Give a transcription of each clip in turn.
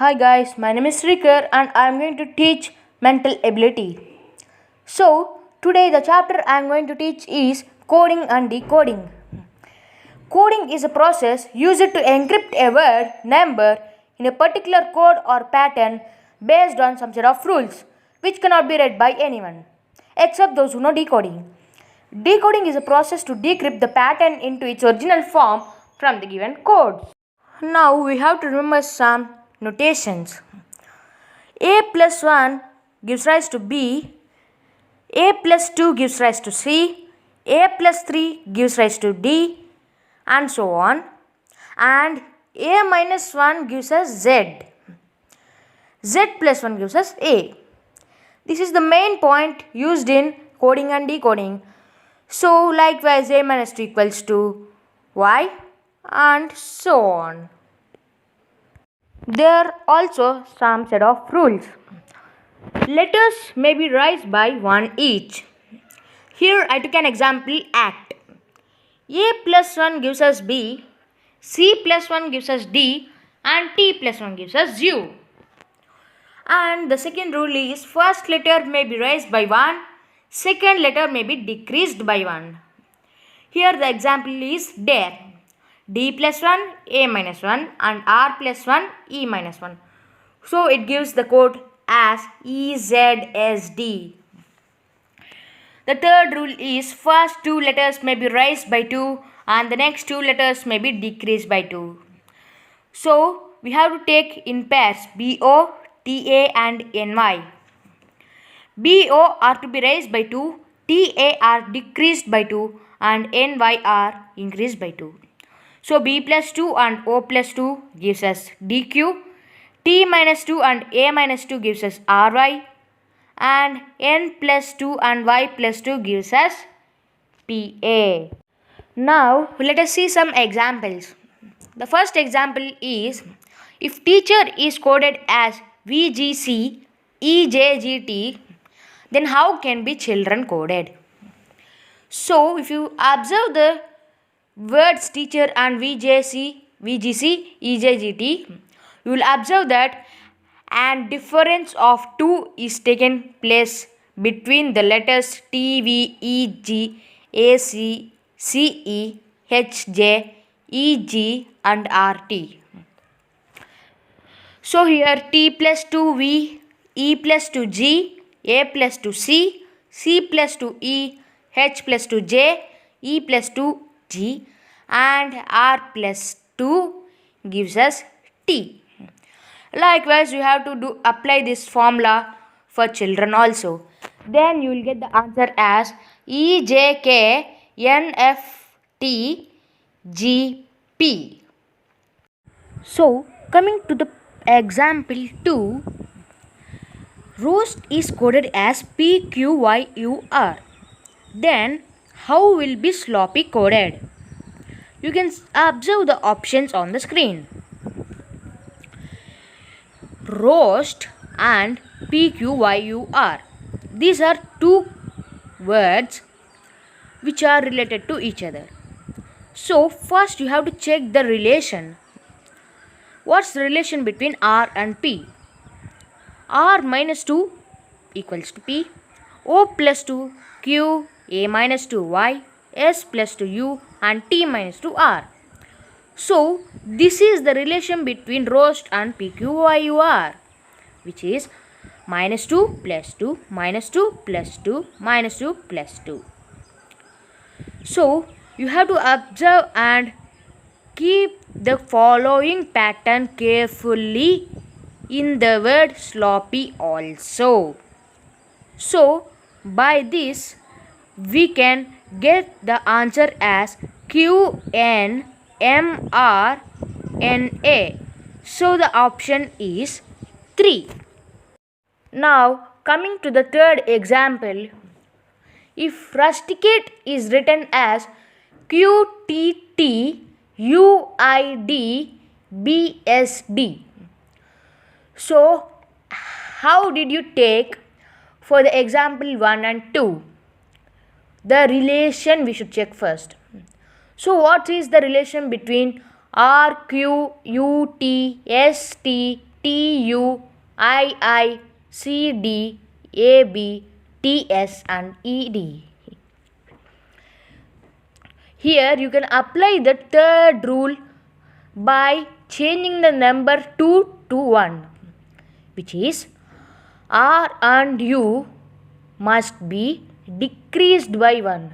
Hi guys, my name is Srikar and I am going to teach mental ability. So, today the chapter I am going to teach is coding and decoding. Coding is a process used to encrypt a word, number in a particular code or pattern based on some set of rules which cannot be read by anyone except those who know decoding. Decoding is a process to decrypt the pattern into its original form from the given code. Now we have to remember some notations. A plus 1 gives rise to B, A plus 2 gives rise to C, A plus 3 gives rise to D, and so on. And A minus 1 gives us Z. Z plus 1 gives us A. This is the main point used in coding and decoding. So likewise A minus 2 equals to Y and so on. There are also some set of rules. Letters may be raised by 1 each. Here I took an example act. A plus 1 gives us B, C plus 1 gives us D, and T plus 1 gives us U. And the second rule is first letter may be raised by 1, second letter may be decreased by 1. Here the example is dare. D plus 1, A minus 1 and R plus 1, E minus 1. So it gives the code as EZSD. The third rule is first two letters may be raised by 2 and the next two letters may be decreased by 2. So we have to take in pairs BO, TA and NY. BO are to be raised by 2, TA are decreased by 2 and NY are increased by 2. So B plus 2 and O plus 2 gives us DQ, T minus 2 and A minus 2 gives us RY, and N plus 2 and Y plus 2 gives us PA. Now let us see some examples. The first example is if teacher is coded as VGC, EJGT, then how can be children coded? So if you observe the words teacher and VGC, EJGT, you will observe that and difference of 2 is taken place between the letters T, V, E, G, A, C, C, E, H, J, E, G and R, T. So here T plus 2 V, E plus 2 G, A plus 2 C, C plus 2 E, H plus 2 J, E plus 2 G and R plus 2 gives us T. Likewise, you have to apply this formula for children also. Then you will get the answer as EJKNFTGP. So, coming to the example 2, roast is coded as PQYUR. Then, how will be sloppy coded? You can observe the options on the screen. Roast and PQYUR. These are two words which are related to each other. So first you have to check the relation. What's the relation between R and P? R minus 2 equals to P. O plus 2 Q, A minus 2 Y, S plus 2 U and T minus 2 R. So, this is the relation between roast and PQYUR, which is minus 2 plus 2 minus 2 plus 2 minus 2 plus 2. So, you have to observe and keep the following pattern carefully in the word sloppy also. So, by this, we can get the answer as QNMRNA. So the option is 3. Now coming to the third example, if rusticate is written as QTTUIDBSD. So how did you take for the example 1 and 2? The relation we should check first. So what is the relation between R, Q, U, T, S, T, T, U, I, I, C, D, A, B, T, S and E, D. Here you can apply the third rule by changing the number 2 to 1, which is R and U must be decreased by 1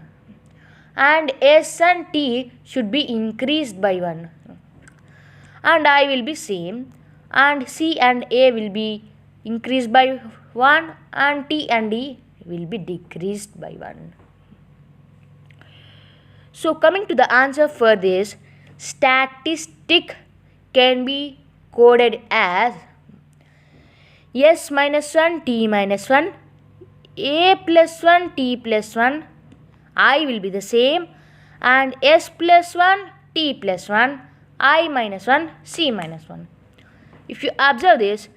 and S and T should be increased by 1, and I will be same, and C and A will be increased by 1 and T and D will be decreased by 1. So coming to the answer for this, statistic can be coded as S minus 1 T minus 1, A plus 1 T plus 1, I will be the same, and S plus 1 T plus 1, I minus 1 C minus 1. If you observe this,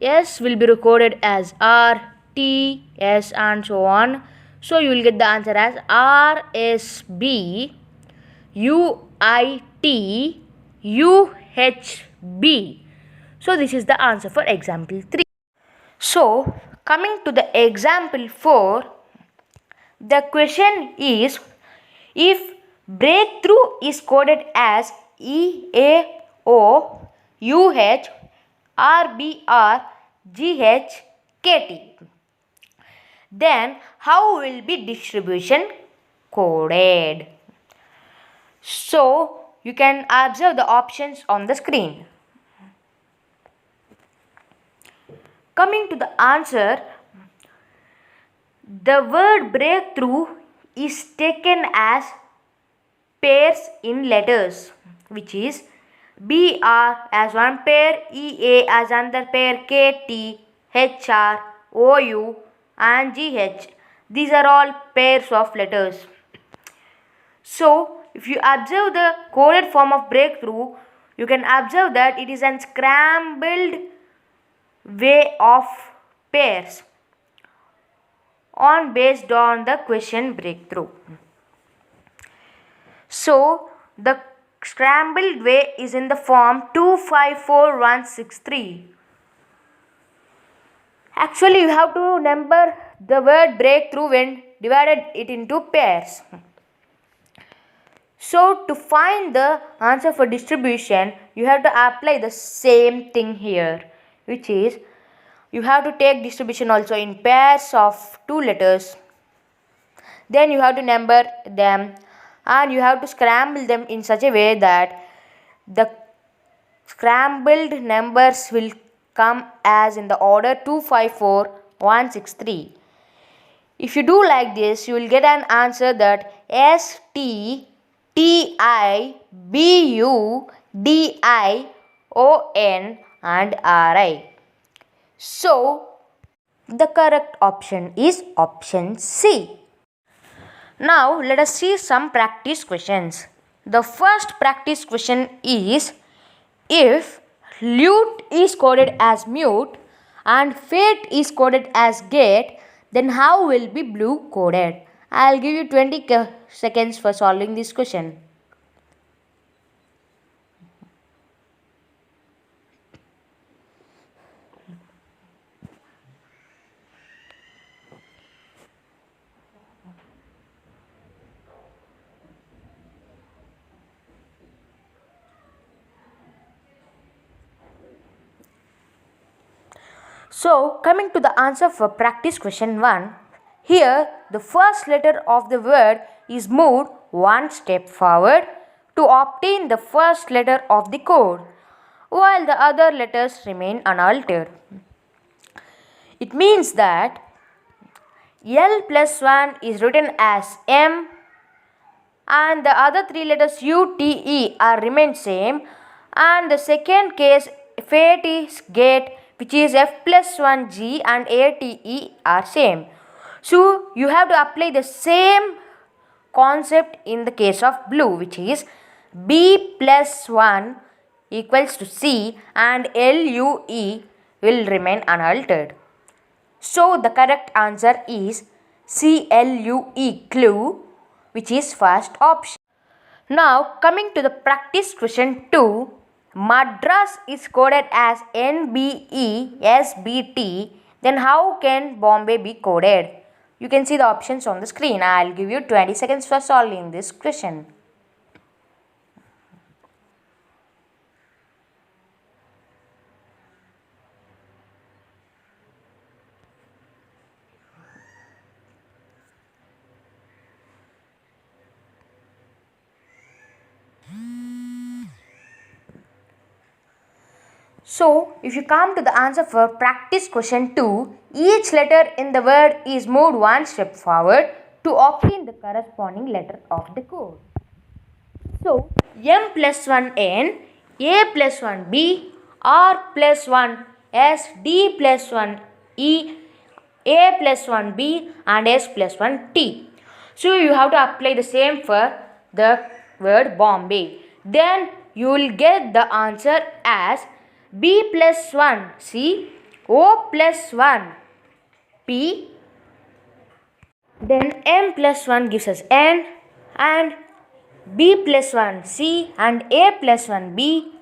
S will be recorded as R, T, S and so on. So you will get the answer as R, S, B, U, I, T, U, H, B. So this is the answer for example 3. So coming to the example 4, the question is, if breakthrough is coded as E, A, O, U, H, R, B, R, G, H, K, T, then how will be distribution coded? So you can observe the options on the screen. Coming to the answer, the word breakthrough is taken as pairs in letters, which is BR as one pair, EA as another pair, KT, HR, OU and GH. These are all pairs of letters. So if you observe the coded form of breakthrough, you can observe that it is a scrambled way of pairs based on the question breakthrough. So the scrambled way is in the form 254163. Actually, you have to number the word breakthrough when divided it into pairs. So to find the answer for distribution, you have to apply the same thing here, which is you have to take distribution also in pairs of 2 letters. Then you have to number them and you have to scramble them in such a way that the scrambled numbers will come as in the order 254163. If you do like this, you will get an answer that S, T, T, I, B, U, D, I, O, N and R, I. So the correct option is option C. Now let us see some practice questions. The first practice question is, if lute is coded as mute and fate is coded as gate, then how will be blue coded? I will give you 20 seconds for solving this question. So coming to the answer for practice question 1, here the first letter of the word is moved one step forward to obtain the first letter of the code, while the other letters remain unaltered. It means that L plus 1 is written as M and the other 3 letters U, T, E are remain same, and the second case fate is gate, which is F plus 1 G and A, T, E are same. So you have to apply the same concept in the case of blue, which is B plus 1 equals to C and LUE will remain unaltered. So the correct answer is CLUE, clue, which is first option. Now coming to the practice question 2, Madras is coded as NBESBT, then how can Bombay be coded? You can see the options on the screen. I'll give you 20 seconds for solving this question. So, if you come to the answer for practice question 2, each letter in the word is moved one step forward to obtain the corresponding letter of the code. So, M plus 1 N, A plus 1 B, R plus 1 S, D plus 1 E, A plus 1 B and S plus 1 T. So, you have to apply the same for the word Bombay. Then, you will get the answer as B plus 1 C, O plus 1 P, then M plus 1 gives us N, and B plus 1 C and A plus 1 B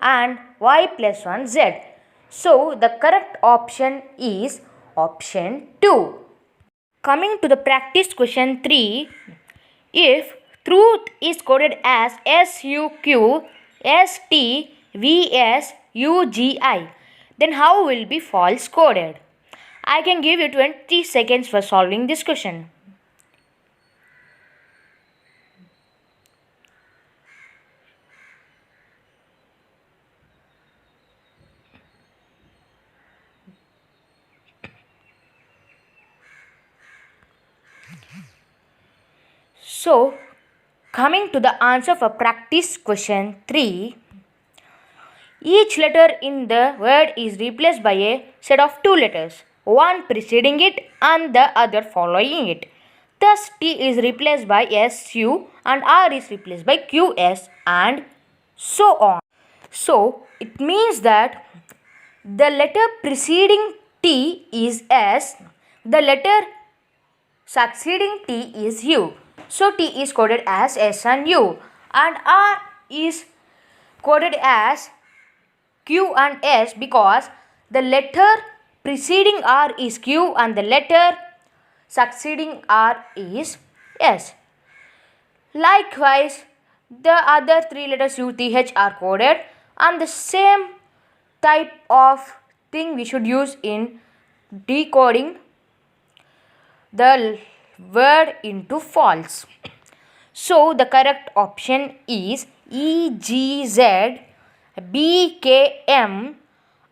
and Y plus 1 Z. So, the correct option is option 2. Coming to the practice question 3, if truth is coded as SUQ, ST, VS, UGI, then how will be false coded? I can give you 20 seconds for solving this question. So, coming to the answer for practice question 3, each letter in the word is replaced by a set of two letters, one preceding it and the other following it. Thus, T is replaced by SU and R is replaced by QS and so on. So, it means that the letter preceding T is S, the letter succeeding T is U. So, T is coded as S and U, and R is coded as Q and S because the letter preceding R is Q and the letter succeeding R is S. Likewise, the other three letters U, T, H are coded, and the same type of thing we should use in decoding the word into false. So, the correct option is EGZ BKM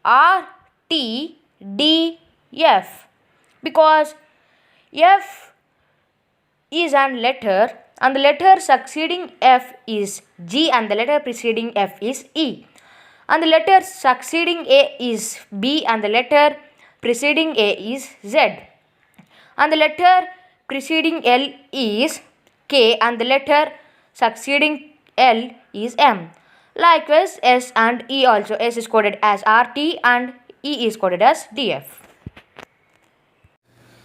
RTDF, because F is an letter and the letter succeeding F is G and the letter preceding F is E, and the letter succeeding A is B and the letter preceding A is Z, and the letter preceding L is K and the letter succeeding L is M. Likewise, S and E also. S is coded as RT and E is coded as DF.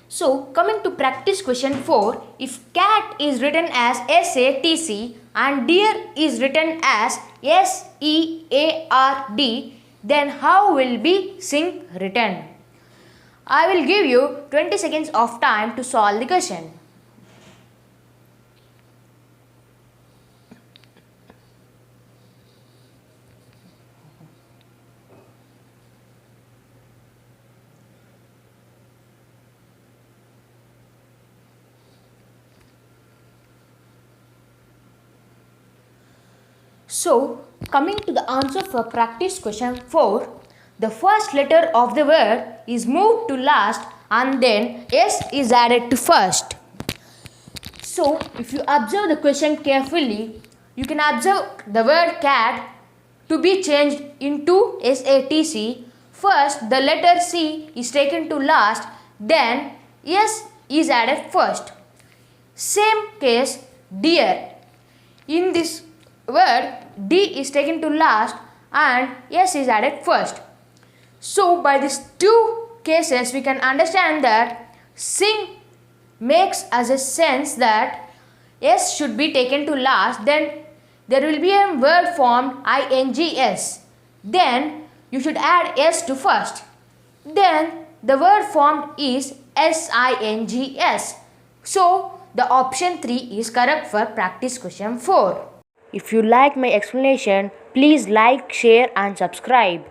So, coming to practice question 4, if cat is written as SATC and deer is written as SEARD, then how will be sing written? I will give you 20 seconds of time to solve the question. So, coming to the answer for practice question 4, the first letter of the word is moved to last and then S is added to first. So, if you observe the question carefully, you can observe the word cat to be changed into SATC. First, the letter C is taken to last, then S is added first. Same case, deer. In this word, D is taken to last and S is added first. So, by these two cases, we can understand that sing makes as a sense that S should be taken to last, then there will be a word formed INGS. Then you should add S to first. Then the word formed is SINGS. So the option 3 is correct for practice question 4. If you like my explanation, please like, share and subscribe.